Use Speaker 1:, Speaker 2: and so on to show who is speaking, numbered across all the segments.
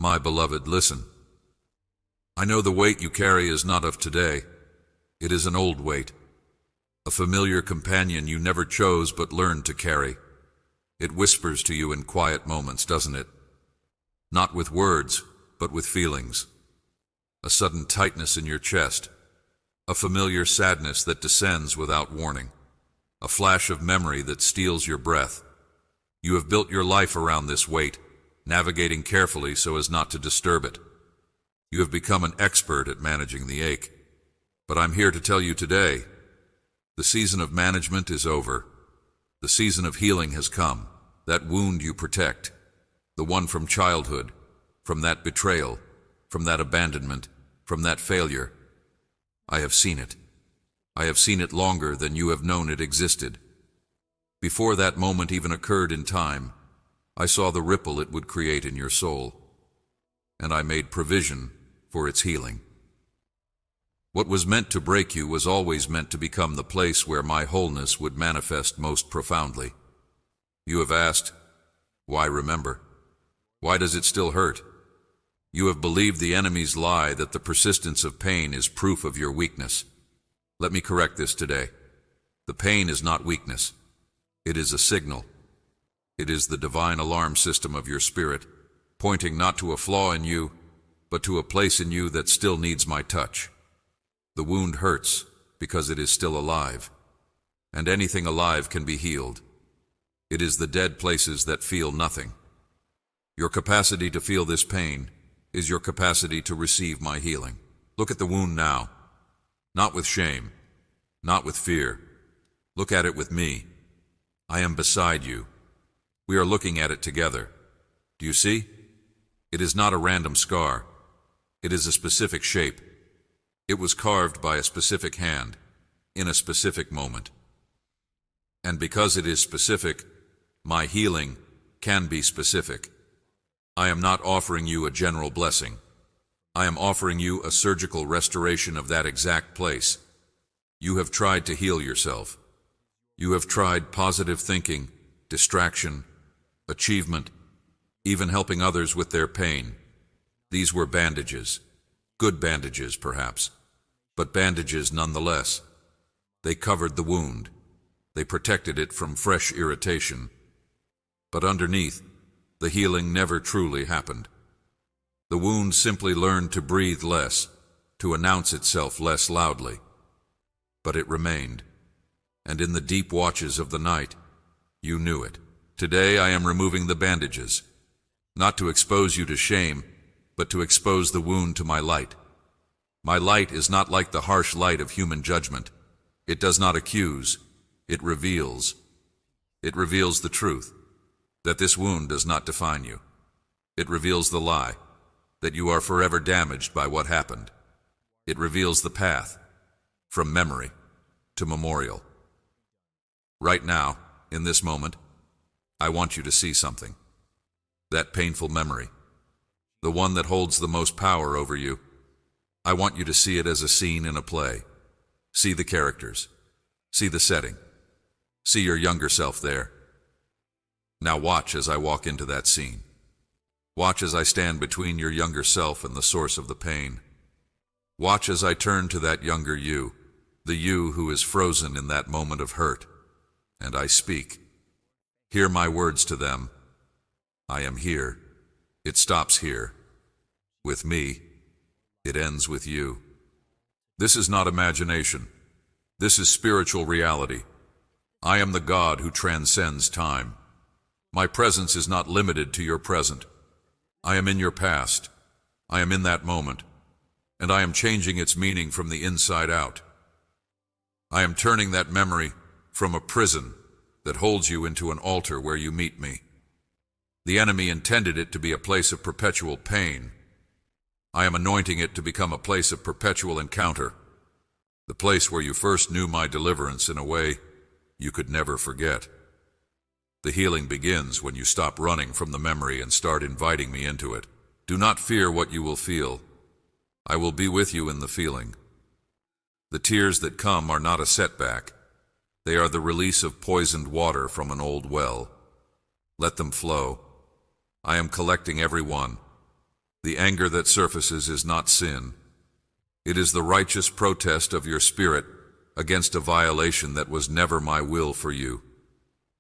Speaker 1: My beloved, listen. I know the weight you carry is not of today. It is an old weight, a familiar companion you never chose but learned to carry. It whispers to you in quiet moments, doesn't it? Not with words, but with feelings. A sudden tightness in your chest, a familiar sadness that descends without warning, a flash of memory that steals your breath. You have built your life around this weight, navigating carefully so as not to disturb it. You have become an expert at managing the ache. But I'm here to tell you today, the season of management is over. The season of healing has come. That wound you protect, the one from childhood, from that betrayal, from that abandonment, from that failure. I have seen it. I have seen it longer than you have known it existed. Before that moment even occurred in time, I saw the ripple it would create in your soul, and I made provision for its healing. What was meant to break you was always meant to become the place where my wholeness would manifest most profoundly. You have asked, why remember? Why does it still hurt? You have believed the enemy's lie that the persistence of pain is proof of your weakness. Let me correct this today. The pain is not weakness. It is a signal. It is the divine alarm system of your spirit, pointing not to a flaw in you, but to a place in you that still needs my touch. The wound hurts because it is still alive, and anything alive can be healed. It is the dead places that feel nothing. Your capacity to feel this pain is your capacity to receive my healing. Look at the wound now, not with shame, not with fear. Look at it with me. I am beside you. We are looking at it together. Do you see? It is not a random scar. It is a specific shape. It was carved by a specific hand, in a specific moment. And because it is specific, my healing can be specific. I am not offering you a general blessing. I am offering you a surgical restoration of that exact place. You have tried to heal yourself. You have tried positive thinking, distraction, achievement, even helping others with their pain. These were bandages. Good bandages, perhaps, but bandages nonetheless. They covered the wound. They protected it from fresh irritation. But underneath, the healing never truly happened. The wound simply learned to breathe less, to announce itself less loudly. But it remained, and in the deep watches of the night, you knew it. Today I am removing the bandages, not to expose you to shame, but to expose the wound to my light. My light is not like the harsh light of human judgment. It does not accuse, it reveals. It reveals the truth, that this wound does not define you. It reveals the lie, that you are forever damaged by what happened. It reveals the path, from memory to memorial. Right now, in this moment, I want you to see something. That painful memory, the one that holds the most power over you. I want you to see it as a scene in a play. See the characters. See the setting. See your younger self there. Now watch as I walk into that scene. Watch as I stand between your younger self and the source of the pain. Watch as I turn to that younger you, the you who is frozen in that moment of hurt, and I speak. Hear my words to them. I am here. It stops here. With me, it ends with you. This is not imagination. This is spiritual reality. I am the God who transcends time. My presence is not limited to your present. I am in your past. I am in that moment, and I am changing its meaning from the inside out. I am turning that memory from a prison that holds you into an altar where you meet me. The enemy intended it to be a place of perpetual pain. I am anointing it to become a place of perpetual encounter, the place where you first knew my deliverance in a way you could never forget. The healing begins when you stop running from the memory and start inviting me into it. Do not fear what you will feel. I will be with you in the feeling. The tears that come are not a setback. They are the release of poisoned water from an old well. Let them flow. I am collecting every one. The anger that surfaces is not sin. It is the righteous protest of your spirit against a violation that was never my will for you.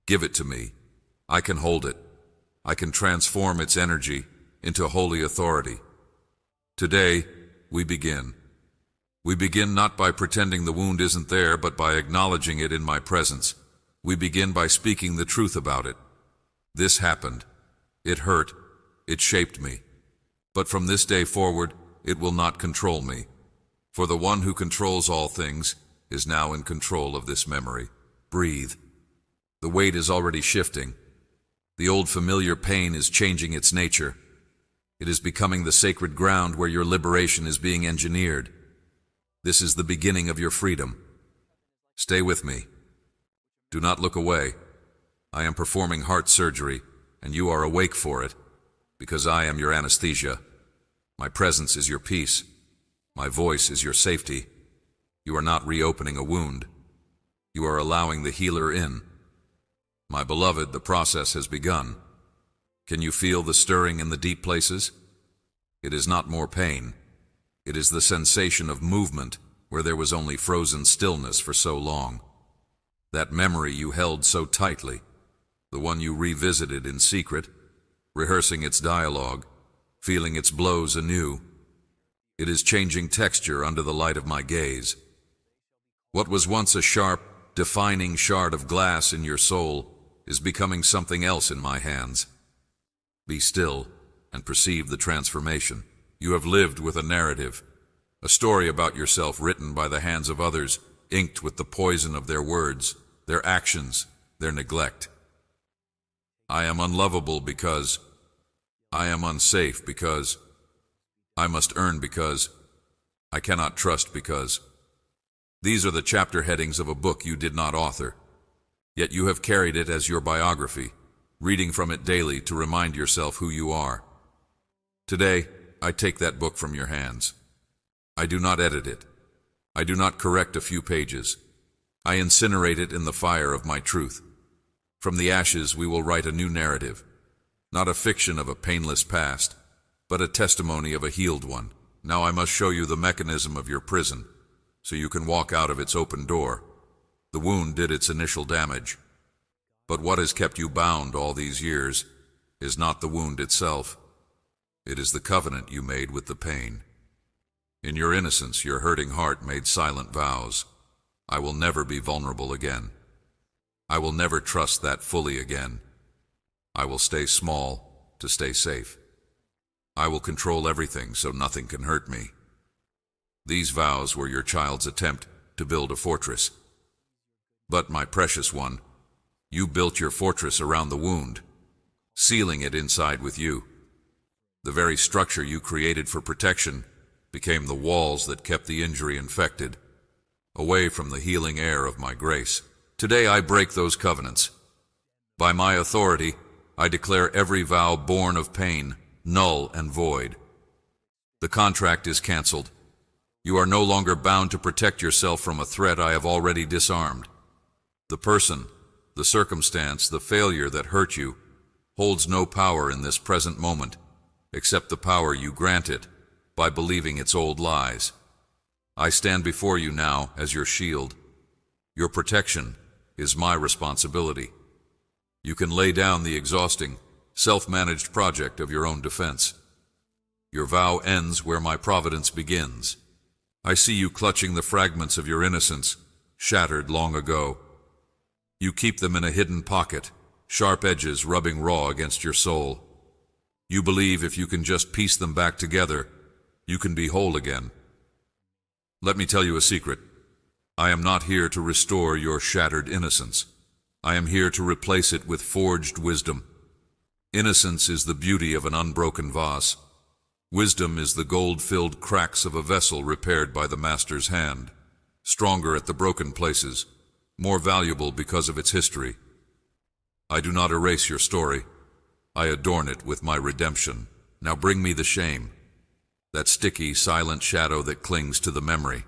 Speaker 1: Give it to me. I can hold it. I can transform its energy into holy authority. Today, we begin. We begin not by pretending the wound isn't there, but by acknowledging it in my presence. We begin by speaking the truth about it. This happened. It hurt. It shaped me. But from this day forward, it will not control me. For the one who controls all things is now in control of this memory. Breathe. The weight is already shifting. The old familiar pain is changing its nature. It is becoming the sacred ground where your liberation is being engineered. This is the beginning of your freedom. Stay with me. Do not look away. I am performing heart surgery, and you are awake for it, because I am your anesthesia. My presence is your peace. My voice is your safety. You are not reopening a wound. You are allowing the healer in. My beloved, the process has begun. Can you feel the stirring in the deep places? It is not more pain. It is the sensation of movement where there was only frozen stillness for so long. That memory you held so tightly, the one you revisited in secret, rehearsing its dialogue, feeling its blows anew. It is changing texture under the light of my gaze. What was once a sharp, defining shard of glass in your soul is becoming something else in my hands. Be still and perceive the transformation. You have lived with a narrative, a story about yourself written by the hands of others, inked with the poison of their words, their actions, their neglect. I am unlovable because, I am unsafe because, I must earn because, I cannot trust because. These are the chapter headings of a book you did not author, yet you have carried it as your biography, reading from it daily to remind yourself who you are. Today, I take that book from your hands. I do not edit it. I do not correct a few pages. I incinerate it in the fire of my truth. From the ashes we will write a new narrative, not a fiction of a painless past, but a testimony of a healed one. Now I must show you the mechanism of your prison, so you can walk out of its open door. The wound did its initial damage, but what has kept you bound all these years is not the wound itself. It is the covenant you made with the pain. In your innocence, your hurting heart made silent vows. I will never be vulnerable again. I will never trust that fully again. I will stay small to stay safe. I will control everything so nothing can hurt me. These vows were your child's attempt to build a fortress. But, my precious one, you built your fortress around the wound, sealing it inside with you. The very structure you created for protection became the walls that kept the injury infected, away from the healing air of my grace. Today I break those covenants. By my authority, I declare every vow born of pain null and void. The contract is canceled. You are no longer bound to protect yourself from a threat I have already disarmed. The person, the circumstance, the failure that hurt you holds no power in this present moment, except the power you grant it by believing its old lies. I stand before you now as your shield. Your protection is my responsibility. You can lay down the exhausting, self-managed project of your own defense. Your vow ends where my providence begins. I see you clutching the fragments of your innocence, shattered long ago. You keep them in a hidden pocket, sharp edges rubbing raw against your soul. You believe if you can just piece them back together, you can be whole again. Let me tell you a secret. I am not here to restore your shattered innocence. I am here to replace it with forged wisdom. Innocence is the beauty of an unbroken vase. Wisdom is the gold-filled cracks of a vessel repaired by the master's hand, stronger at the broken places, more valuable because of its history. I do not erase your story. I adorn it with my redemption. Now bring me the shame, that sticky, silent shadow that clings to the memory.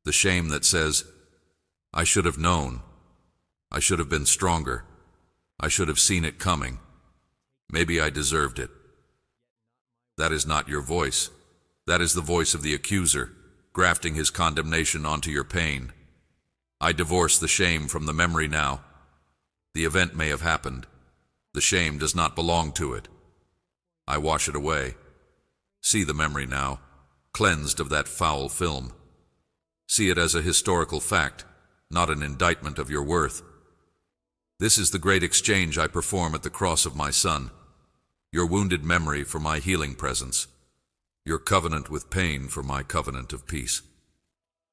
Speaker 1: The shame that says, I should have known. I should have been stronger. I should have seen it coming. Maybe I deserved it. That is not your voice. That is the voice of the accuser, grafting his condemnation onto your pain. I divorce the shame from the memory now. The event may have happened. The shame does not belong to it. I wash it away. See the memory now, cleansed of that foul film. See it as a historical fact, not an indictment of your worth. This is the great exchange I perform at the cross of my Son. Your wounded memory for my healing presence. Your covenant with pain for my covenant of peace.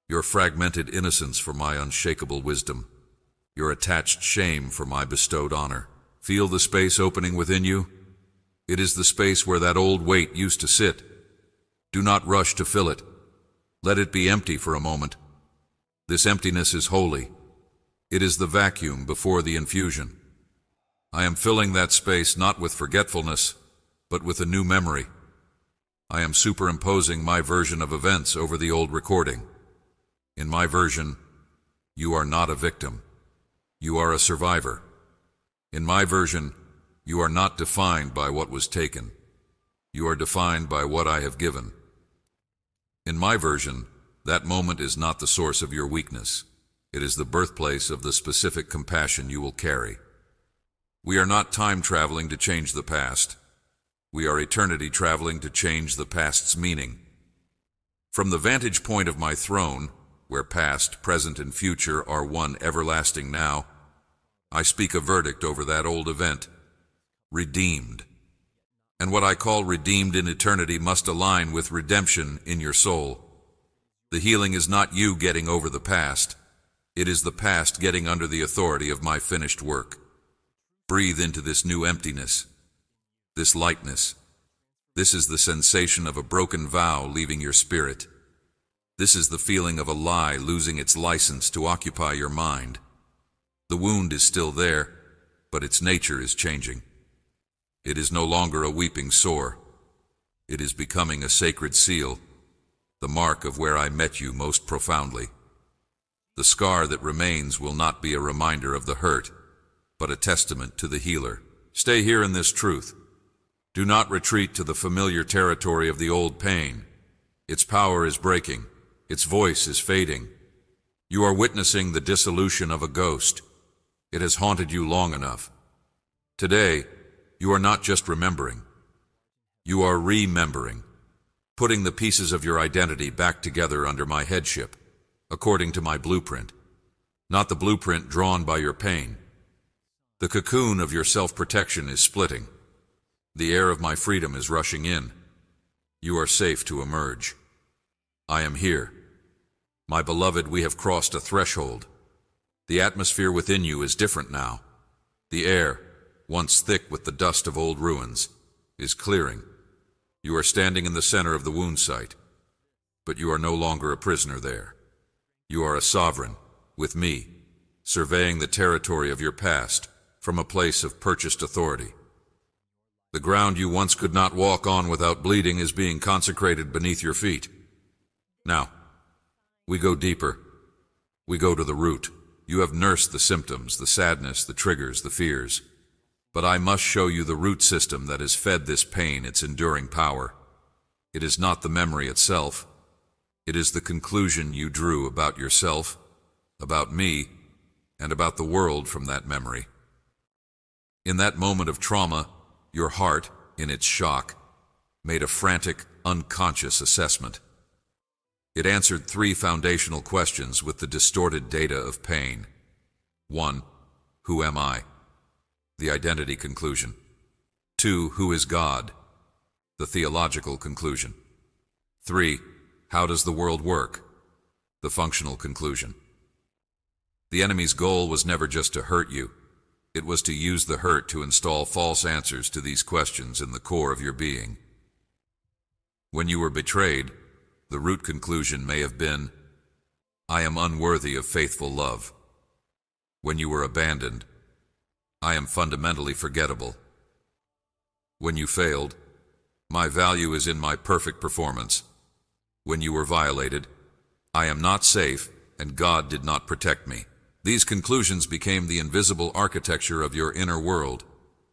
Speaker 1: Your fragmented innocence for my unshakable wisdom. Your attached shame for my bestowed honor. Feel the space opening within you? It is the space where that old weight used to sit. Do not rush to fill it. Let it be empty for a moment. This emptiness is holy. It is the vacuum before the infusion. I am filling that space not with forgetfulness, but with a new memory. I am superimposing my version of events over the old recording. In my version, you are not a victim. You are a survivor. In my version, you are not defined by what was taken. You are defined by what I have given. In my version, that moment is not the source of your weakness. It is the birthplace of the specific compassion you will carry. We are not time traveling to change the past. We are eternity traveling to change the past's meaning. From the vantage point of my throne, where past, present, and future are one everlasting now, I speak a verdict over that old event. Redeemed. And what I call redeemed in eternity must align with redemption in your soul. The healing is not you getting over the past. It is the past getting under the authority of my finished work. Breathe into this new emptiness, this lightness. This is the sensation of a broken vow leaving your spirit. This is the feeling of a lie losing its license to occupy your mind. The wound is still there, but its nature is changing. It is no longer a weeping sore. It is becoming a sacred seal, the mark of where I met you most profoundly. The scar that remains will not be a reminder of the hurt, but a testament to the healer. Stay here in this truth. Do not retreat to the familiar territory of the old pain. Its power is breaking. Its voice is fading. You are witnessing the dissolution of a ghost. It has haunted you long enough. Today, you are not just remembering. You are remembering, putting the pieces of your identity back together under my headship, according to my blueprint, not the blueprint drawn by your pain. The cocoon of your self-protection is splitting. The air of my freedom is rushing in. You are safe to emerge. I am here. My beloved, we have crossed a threshold. The atmosphere within you is different now. The air, once thick with the dust of old ruins, is clearing. You are standing in the center of the wound site, but you are no longer a prisoner there. You are a sovereign, with me, surveying the territory of your past from a place of purchased authority. The ground you once could not walk on without bleeding is being consecrated beneath your feet. Now, we go deeper. We go to the root. You have nursed the symptoms, the sadness, the triggers, the fears. But I must show you the root system that has fed this pain its enduring power. It is not the memory itself. It is the conclusion you drew about yourself, about me, and about the world from that memory. In that moment of trauma, your heart, in its shock, made a frantic, unconscious assessment. It answered 3 foundational questions with the distorted data of pain. 1. Who am I? The identity conclusion. 2. Who is God? The theological conclusion. 3. How does the world work? The functional conclusion. The enemy's goal was never just to hurt you. It was to use the hurt to install false answers to these questions in the core of your being. When you were betrayed, the root conclusion may have been, I am unworthy of faithful love. When you were abandoned, I am fundamentally forgettable. When you failed, my value is in my perfect performance. When you were violated, I am not safe and God did not protect me. These conclusions became the invisible architecture of your inner world.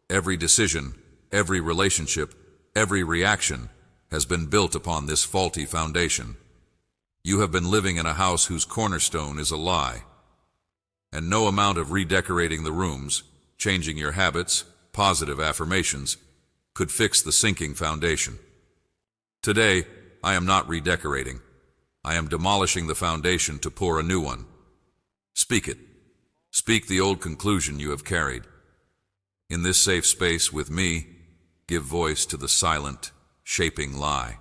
Speaker 1: Every decision, every relationship, every reaction has been built upon this faulty foundation. You have been living in a house whose cornerstone is a lie. And no amount of redecorating the rooms, changing your habits, positive affirmations, could fix the sinking foundation. Today, I am not redecorating. I am demolishing the foundation to pour a new one. Speak it. Speak the old conclusion you have carried. In this safe space with me, give voice to the silent, shaping lie.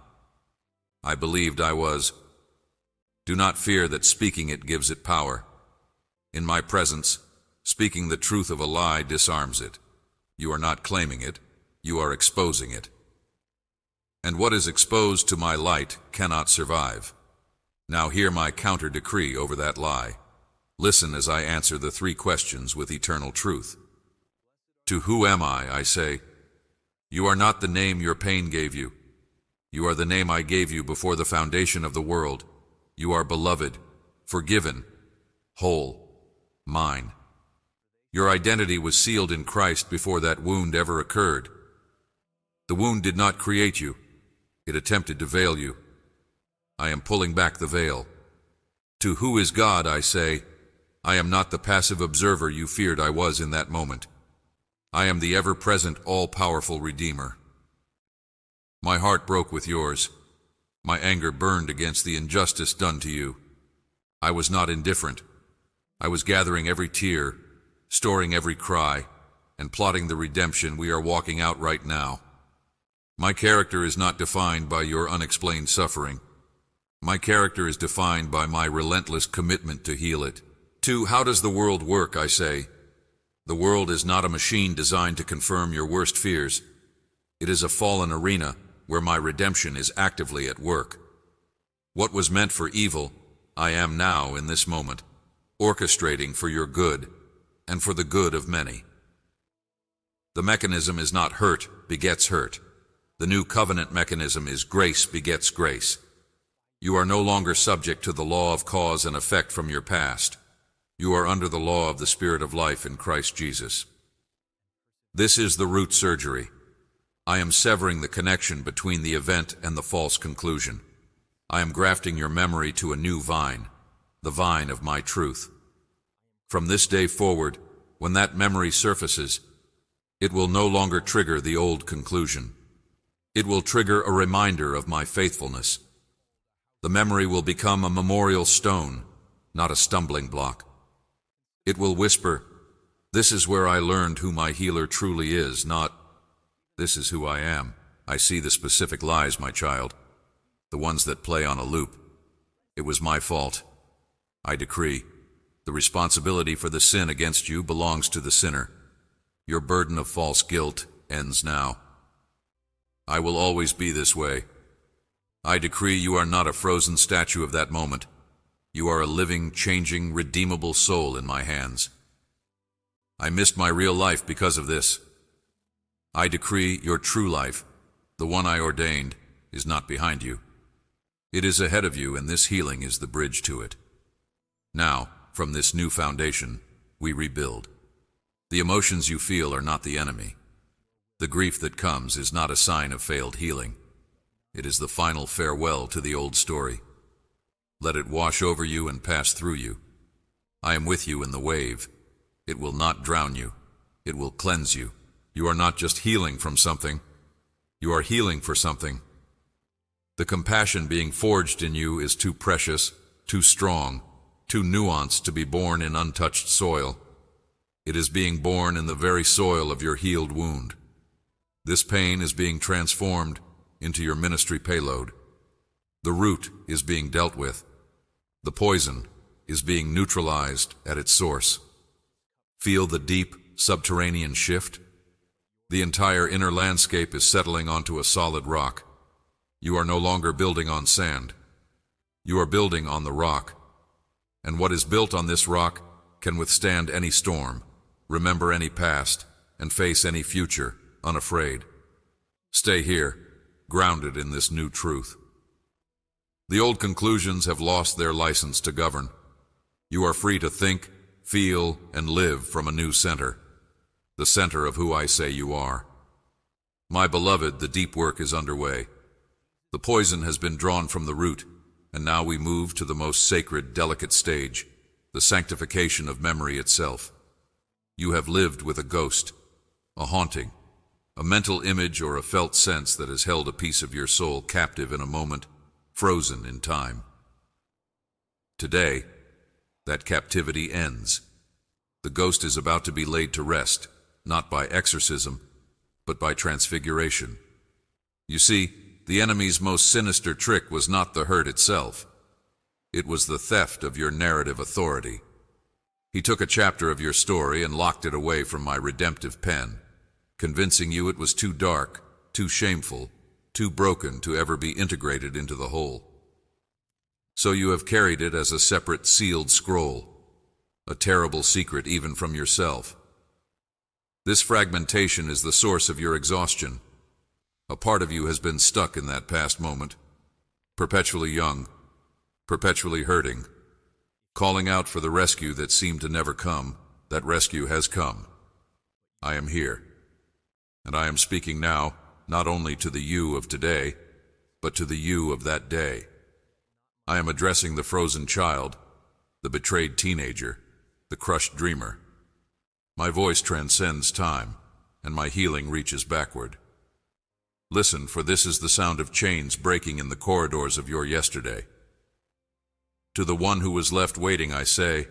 Speaker 1: I believed I was. Do not fear that speaking it gives it power. In my presence, speaking the truth of a lie disarms it. You are not claiming it, you are exposing it. And what is exposed to my light cannot survive. Now hear my counter-decree over that lie. Listen as I answer the 3 questions with eternal truth. To who am I say, you are not the name your pain gave you. You are the name I gave you before the foundation of the world. You are beloved, forgiven, whole, mine. Your identity was sealed in Christ before that wound ever occurred. The wound did not create you. It attempted to veil you. I am pulling back the veil. To who is God, I say, I am not the passive observer you feared I was in that moment. I am the ever-present, all-powerful Redeemer. My heart broke with yours. My anger burned against the injustice done to you. I was not indifferent. I was gathering every tear, storing every cry, and plotting the redemption we are walking out right now. My character is not defined by your unexplained suffering. My character is defined by my relentless commitment to heal it. How does the world work, I say? The world is not a machine designed to confirm your worst fears. It is a fallen arena where my redemption is actively at work. What was meant for evil, I am now in this moment, orchestrating for your good and for the good of many. The mechanism is not hurt begets hurt. The new covenant mechanism is grace begets grace. You are no longer subject to the law of cause and effect from your past. You are under the law of the Spirit of life in Christ Jesus. This is the root surgery. I am severing the connection between the event and the false conclusion. I am grafting your memory to a new vine, the vine of my truth. From this day forward, when that memory surfaces, it will no longer trigger the old conclusion. It will trigger a reminder of my faithfulness. The memory will become a memorial stone, not a stumbling block. It will whisper, this is where I learned who my healer truly is, not, this is who I am. I see the specific lies, my child, the ones that play on a loop. It was my fault. I decree, the responsibility for the sin against you belongs to the sinner. Your burden of false guilt ends now. I will always be this way. I decree you are not a frozen statue of that moment. You are a living, changing, redeemable soul in my hands. I missed my real life because of this. I decree your true life, the one I ordained, is not behind you. It is ahead of you, and this healing is the bridge to it. Now, from this new foundation, we rebuild. The emotions you feel are not the enemy. The grief that comes is not a sign of failed healing. It is the final farewell to the old story. Let it wash over you and pass through you. I am with you in the wave. It will not drown you. It will cleanse you. You are not just healing from something. You are healing for something. The compassion being forged in you is too precious, too strong, too nuanced to be born in untouched soil. It is being born in the very soil of your healed wound. This pain is being transformed into your ministry payload. The root is being dealt with. The poison is being neutralized at its source. Feel the deep, subterranean shift? The entire inner landscape is settling onto a solid rock. You are no longer building on sand. You are building on the rock. And what is built on this rock can withstand any storm, remember any past, and face any future, unafraid. Stay here, grounded in this new truth. The old conclusions have lost their license to govern. You are free to think, feel, and live from a new center, the center of who I say you are. My beloved, the deep work is underway. The poison has been drawn from the root, and now we move to the most sacred, delicate stage, the sanctification of memory itself. You have lived with a ghost, a haunting, a mental image or a felt sense that has held a piece of your soul captive in a moment, frozen in time. Today, that captivity ends. The ghost is about to be laid to rest, not by exorcism, but by transfiguration. You see, the enemy's most sinister trick was not the hurt itself. It was the theft of your narrative authority. He took a chapter of your story and locked it away from my redemptive pen, convincing you it was too dark, too shameful, too broken to ever be integrated into the whole. So you have carried it as a separate sealed scroll, a terrible secret even from yourself. This fragmentation is the source of your exhaustion. A part of you has been stuck in that past moment, perpetually young, perpetually hurting, calling out for the rescue that seemed to never come. That rescue has come. I am here. And I am speaking now, not only to the you of today, but to the you of that day. I am addressing the frozen child, the betrayed teenager, the crushed dreamer. My voice transcends time, and my healing reaches backward. Listen, for this is the sound of chains breaking in the corridors of your yesterday. To the one who was left waiting, I say,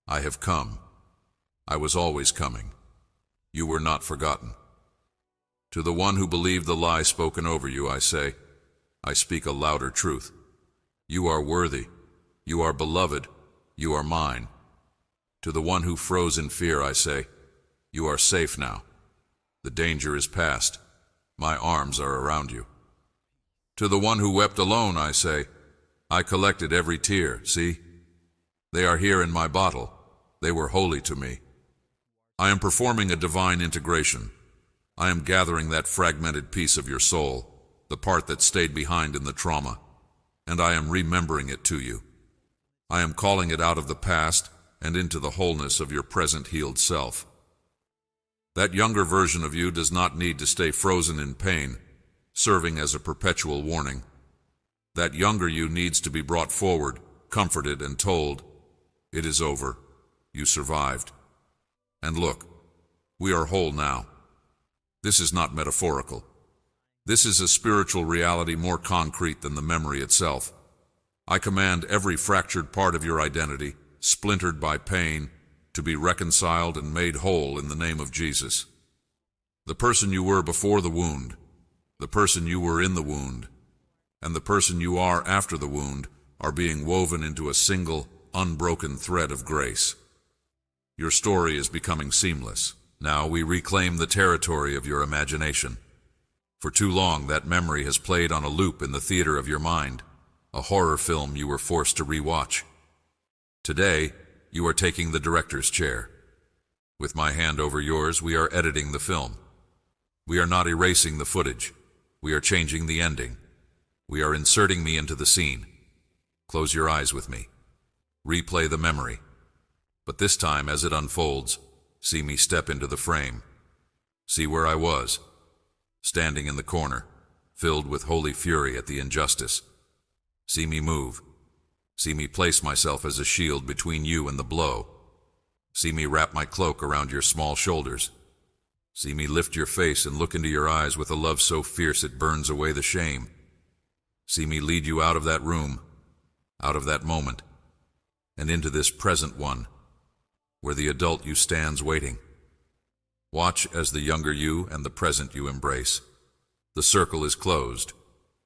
Speaker 1: I have come. I was always coming. You were not forgotten. To the one who believed the lie spoken over you, I say, I speak a louder truth. You are worthy. You are beloved. You are mine. To the one who froze in fear, I say, you are safe now. The danger is past. My arms are around you. To the one who wept alone, I say, I collected every tear, see? They are here in my bottle. They were holy to me. I am performing a divine integration. I am gathering that fragmented piece of your soul, the part that stayed behind in the trauma, and I am remembering it to you. I am calling it out of the past and into the wholeness of your present healed self. That younger version of you does not need to stay frozen in pain, serving as a perpetual warning. That younger you needs to be brought forward, comforted, and told, it is over. You survived. And look, we are whole now. This is not metaphorical. This is a spiritual reality more concrete than the memory itself. I command every fractured part of your identity, splintered by pain, to be reconciled and made whole in the name of Jesus. The person you were before the wound, the person you were in the wound, and the person you are after the wound are being woven into a single, unbroken thread of grace. Your story is becoming seamless. Now we reclaim the territory of your imagination. For too long, that memory has played on a loop in the theater of your mind, a horror film you were forced to rewatch. Today, you are taking the director's chair. With my hand over yours, we are editing the film. We are not erasing the footage. We are changing the ending. We are inserting me into the scene. Close your eyes with me. Replay the memory. But this time, as it unfolds, see me step into the frame. See where I was, standing in the corner, filled with holy fury at the injustice. See me move. See me place myself as a shield between you and the blow. See me wrap my cloak around your small shoulders. See me lift your face and look into your eyes with a love so fierce it burns away the shame. See me lead you out of that room, out of that moment, and into this present one, where the adult you stands waiting. Watch as the younger you and the present you embrace. The circle is closed.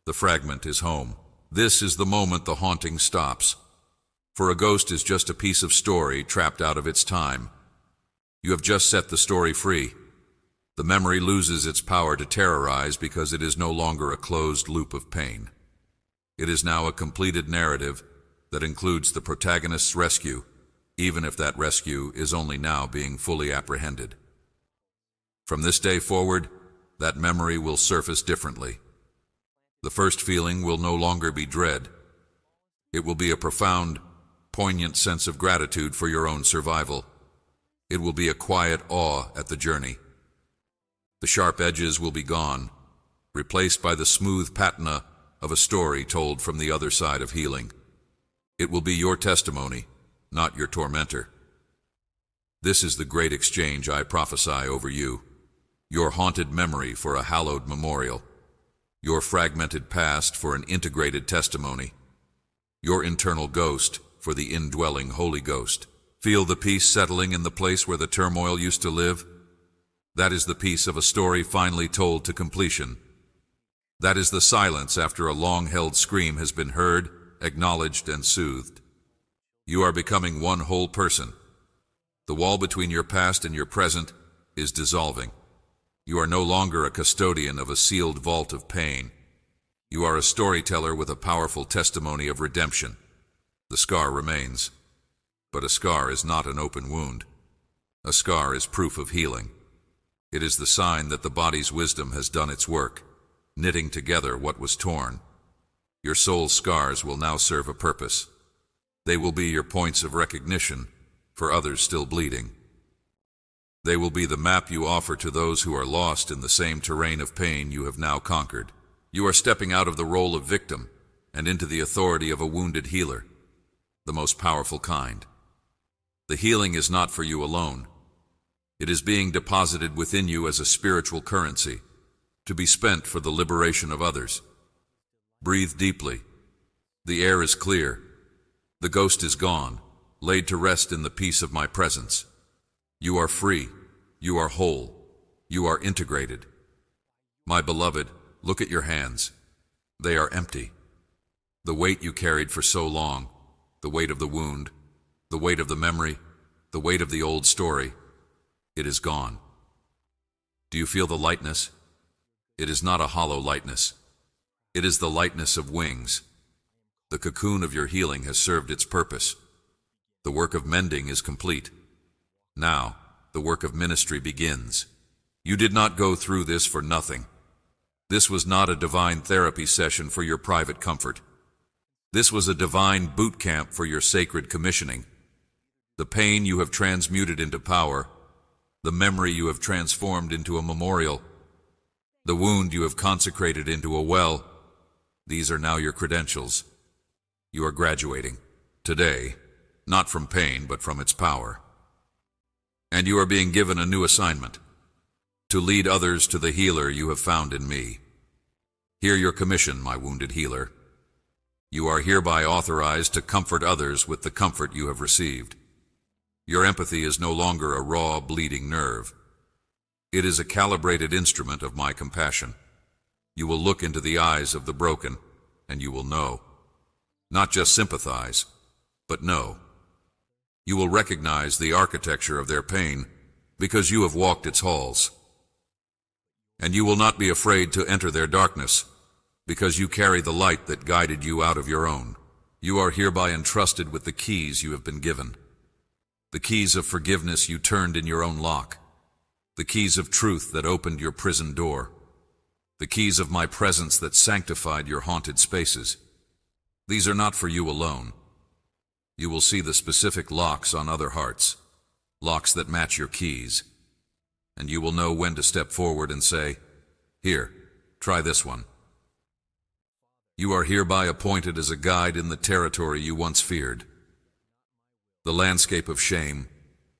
Speaker 1: The fragment is home. This is the moment the haunting stops. For a ghost is just a piece of story trapped out of its time. You have just set the story free. The memory loses its power to terrorize because it is no longer a closed loop of pain. It is now a completed narrative that includes the protagonist's rescue, even if that rescue is only now being fully apprehended. From this day forward, that memory will surface differently. The first feeling will no longer be dread. It will be a profound, poignant sense of gratitude for your own survival. It will be a quiet awe at the journey. The sharp edges will be gone, replaced by the smooth patina of a story told from the other side of healing. It will be your testimony, not your tormentor. This is the great exchange I prophesy over you, your haunted memory for a hallowed memorial, your fragmented past for an integrated testimony, your internal ghost for the indwelling Holy Ghost. Feel the peace settling in the place where the turmoil used to live? That is the peace of a story finally told to completion. That is the silence after a long-held scream has been heard, acknowledged, and soothed. You are becoming one whole person. The wall between your past and your present is dissolving. You are no longer a custodian of a sealed vault of pain. You are a storyteller with a powerful testimony of redemption. The scar remains, but a scar is not an open wound. A scar is proof of healing. It is the sign that the body's wisdom has done its work, knitting together what was torn. Your soul's scars will now serve a purpose. They will be your points of recognition for others still bleeding. They will be the map you offer to those who are lost in the same terrain of pain you have now conquered. You are stepping out of the role of victim and into the authority of a wounded healer, the most powerful kind. The healing is not for you alone. It is being deposited within you as a spiritual currency, to be spent for the liberation of others. Breathe deeply. The air is clear. The ghost is gone, laid to rest in the peace of my presence. You are free. You are whole. You are integrated. My beloved, look at your hands. They are empty. The weight you carried for so long, the weight of the wound, the weight of the memory, the weight of the old story, it is gone. Do you feel the lightness? It is not a hollow lightness. It is the lightness of wings. The cocoon of your healing has served its purpose. The work of mending is complete. Now, the work of ministry begins. You did not go through this for nothing. This was not a divine therapy session for your private comfort. This was a divine boot camp for your sacred commissioning. The pain you have transmuted into power, the memory you have transformed into a memorial, the wound you have consecrated into a well, these are now your credentials. You are graduating, today, not from pain but from its power. And you are being given a new assignment, to lead others to the healer you have found in me. Hear your commission, my wounded healer. You are hereby authorized to comfort others with the comfort you have received. Your empathy is no longer a raw, bleeding nerve. It is a calibrated instrument of my compassion. You will look into the eyes of the broken, and you will know. Not just sympathize, but know. You will recognize the architecture of their pain, because you have walked its halls. And you will not be afraid to enter their darkness, because you carry the light that guided you out of your own. You are hereby entrusted with the keys you have been given. The keys of forgiveness you turned in your own lock. The keys of truth that opened your prison door. The keys of my presence that sanctified your haunted spaces. These are not for you alone. You will see the specific locks on other hearts, locks that match your keys. And you will know when to step forward and say, "Here, try this one." You are hereby appointed as a guide in the territory you once feared. The landscape of shame,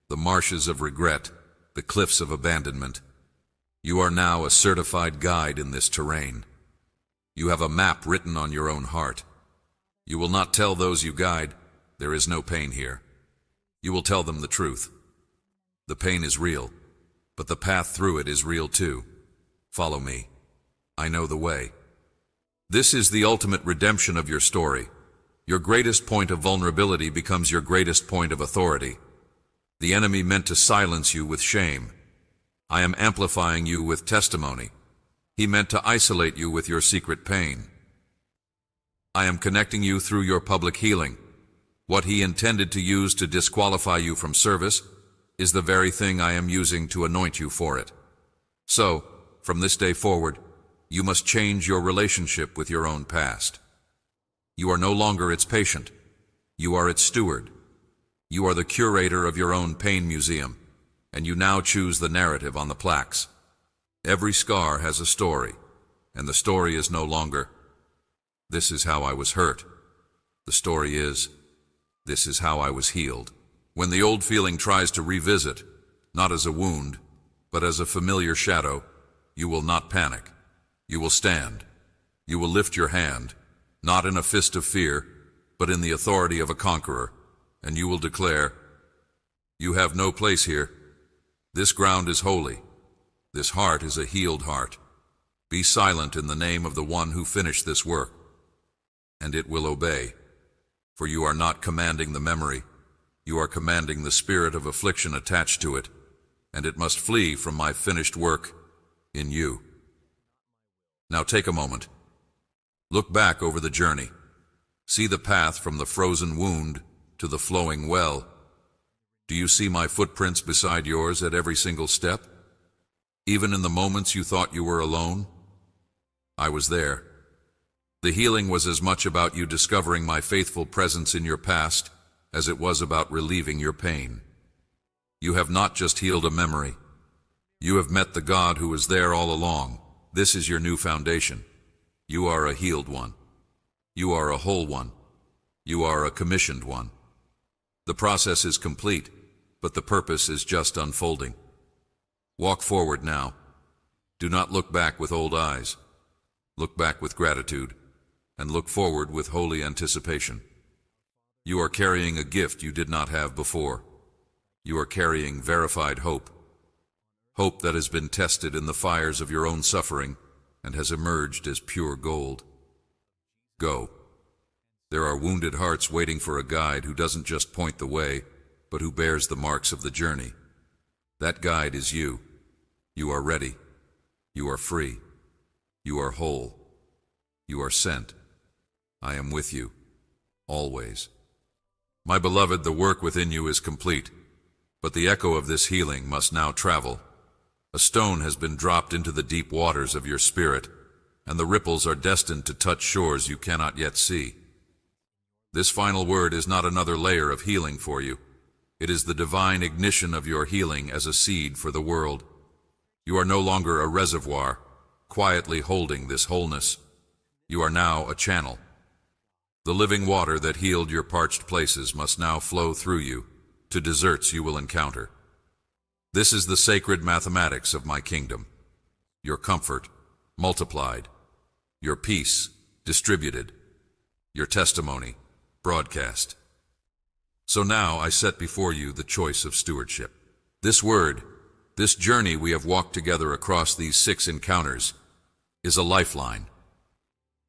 Speaker 1: the marshes of regret, the cliffs of abandonment. You are now a certified guide in this terrain. You have a map written on your own heart. You will not tell those you guide, "There is no pain here." You will tell them the truth. The pain is real, but the path through it is real too. Follow me. I know the way. This is the ultimate redemption of your story. Your greatest point of vulnerability becomes your greatest point of authority. The enemy meant to silence you with shame. I am amplifying you with testimony. He meant to isolate you with your secret pain. I am connecting you through your public healing. What he intended to use to disqualify you from service is the very thing I am using to anoint you for it. So, from this day forward, you must change your relationship with your own past. You are no longer its patient. You are its steward. You are the curator of your own pain museum, and you now choose the narrative on the plaques. Every scar has a story, and the story is no longer, This is how I was hurt. The story is, this is how I was healed. When the old feeling tries to revisit, not as a wound, but as a familiar shadow, you will not panic. You will stand. You will lift your hand, not in a fist of fear, but in the authority of a conqueror, and you will declare, "You have no place here. This ground is holy. This heart is a healed heart. Be silent in the name of the one who finished this work, and it will obey. For you are not commanding the memory. You are commanding the spirit of affliction attached to it, and it must flee from my finished work in you." Now take a moment. Look back over the journey. See the path from the frozen wound to the flowing well. Do you see my footprints beside yours at every single step? Even in the moments you thought you were alone? I was there. The healing was as much about you discovering my faithful presence in your past as it was about relieving your pain. You have not just healed a memory. You have met the God who was there all along. This is your new foundation. You are a healed one. You are a whole one. You are a commissioned one. The process is complete, but the purpose is just unfolding. Walk forward now. Do not look back with old eyes. Look back with gratitude, and look forward with holy anticipation. You are carrying a gift you did not have before. You are carrying verified hope. Hope that has been tested in the fires of your own suffering and has emerged as pure gold. Go. There are wounded hearts waiting for a guide who doesn't just point the way, but who bears the marks of the journey. That guide is you. You are ready. You are free. You are whole. You are sent. I am with you, always. My beloved, the work within you is complete, but the echo of this healing must now travel. A stone has been dropped into the deep waters of your spirit, and the ripples are destined to touch shores you cannot yet see. This final word is not another layer of healing for you. It is the divine ignition of your healing as a seed for the world. You are no longer a reservoir, quietly holding this wholeness. You are now a channel. The living water that healed your parched places must now flow through you to deserts you will encounter. This is the sacred mathematics of my kingdom. Your comfort, multiplied. Your peace, distributed. Your testimony, broadcast. So now I set before you the choice of stewardship. This word, this journey we have walked together across these 6 encounters, is a lifeline.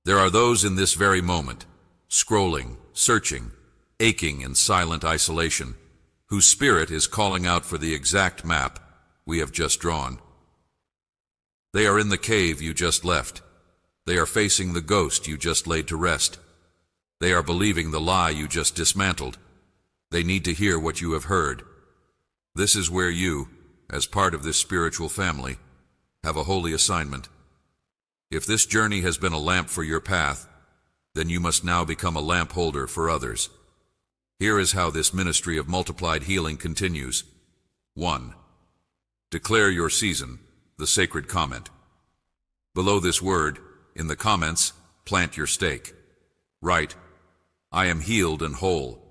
Speaker 1: There are those in this very moment, scrolling, searching, aching in silent isolation, whose spirit is calling out for the exact map we have just drawn. They are in the cave you just left. They are facing the ghost you just laid to rest. They are believing the lie you just dismantled. They need to hear what you have heard. This is where you, as part of this spiritual family, have a holy assignment. If this journey has been a lamp for your path, then you must now become a lamp holder for others. Here is how this ministry of multiplied healing continues. 1. Declare your season, the sacred comment. Below this word, in the comments, plant your stake. Write, "I am healed and whole."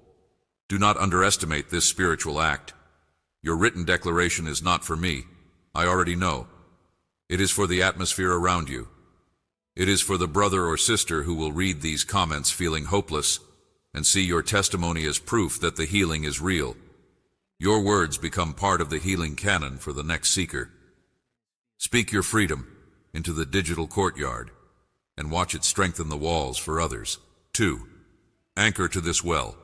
Speaker 1: Do not underestimate this spiritual act. Your written declaration is not for me. I already know. It is for the atmosphere around you. It is for the brother or sister who will read these comments feeling hopeless and see your testimony as proof that the healing is real. Your words become part of the healing canon for the next seeker. Speak your freedom into the digital courtyard and watch it strengthen the walls for others. 2. Anchor to this well,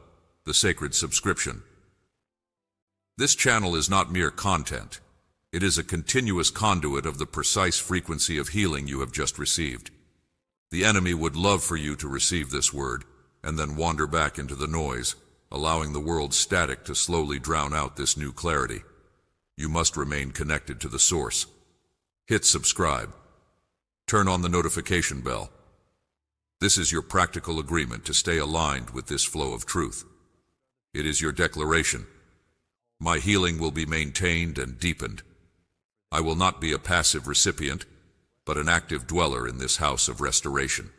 Speaker 1: the sacred subscription. This channel is not mere content. It is a continuous conduit of the precise frequency of healing you have just received. The enemy would love for you to receive this word and then wander back into the noise, allowing the world's static to slowly drown out this new clarity. You must remain connected to the source. Hit subscribe. Turn on the notification bell. This is your practical agreement to stay aligned with this flow of truth. It is your declaration. My healing will be maintained and deepened. I will not be a passive recipient, but an active dweller in this house of restoration.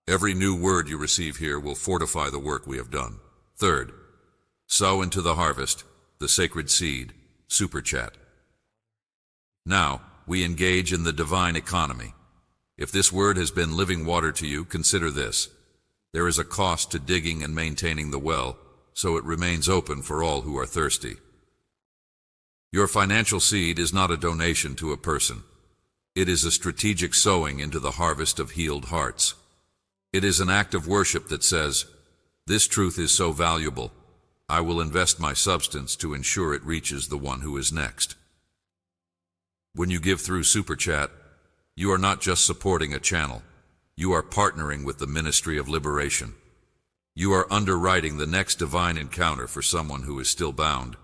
Speaker 1: Every new word you receive here will fortify the work we have done. Third, sow into the harvest, the sacred seed, Super Chat. Now, we engage in the divine economy. If this word has been living water to you, consider this. There is a cost to digging and maintaining the well, so it remains open for all who are thirsty. Your financial seed is not a donation to a person. It is a strategic sowing into the harvest of healed hearts. It is an act of worship that says, "This truth is so valuable, I will invest my substance to ensure it reaches the one who is next." When you give through Super Chat, you are not just supporting a channel. You are partnering with the Ministry of Liberation. You are underwriting the next divine encounter for someone who is still bound.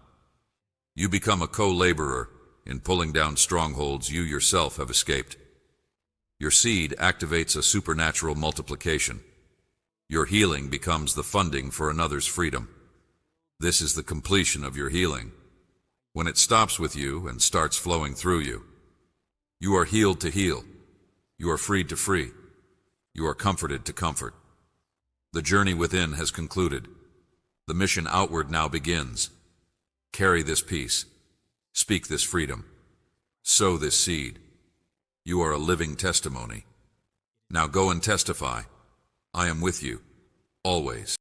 Speaker 1: You become a co-laborer in pulling down strongholds you yourself have escaped. Your seed activates a supernatural multiplication. Your healing becomes the funding for another's freedom. This is the completion of your healing. When it stops with you and starts flowing through you, you are healed to heal. You are freed to free. You are comforted to comfort. The journey within has concluded. The mission outward now begins. Carry this peace. Speak this freedom. Sow this seed. You are a living testimony. Now go and testify. I am with you, always.